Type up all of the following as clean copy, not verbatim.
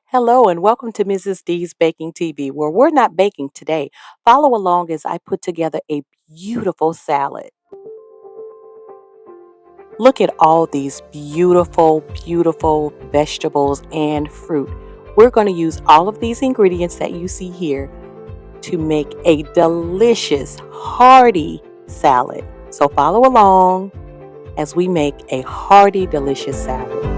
Hello and welcome to Mrs. D's Baking TV, where we're not baking today. Follow along as I put together a beautiful salad. Look at all these beautiful vegetables and fruit. We're going to use all of these ingredients that you see here to make a delicious, hearty salad. So follow along as we make a hearty, delicious salad.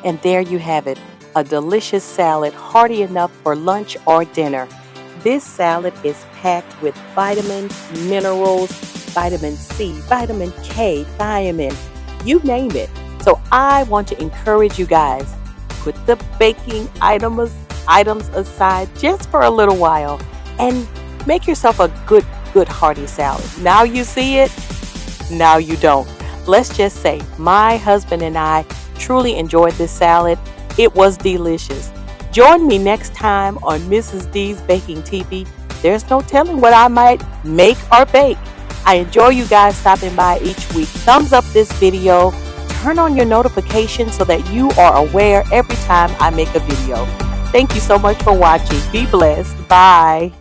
And there you have it, a delicious salad, hearty enough for lunch or dinner. This salad is packed with vitamins, minerals, vitamin C, vitamin K, thiamine, you name it. So I want to encourage you guys, put the baking items aside just for a little while and make yourself a good hearty salad. Now you see it, now you don't. Let's just say my husband and I truly enjoyed this salad. It was delicious. Join me next time on Mrs. D's Baking TV. There's no telling what I might make or bake. I enjoy you guys stopping by each week. Thumbs up this video. Turn on your notifications so that you are aware every time I make a video. Thank you so much for watching. Be blessed. Bye.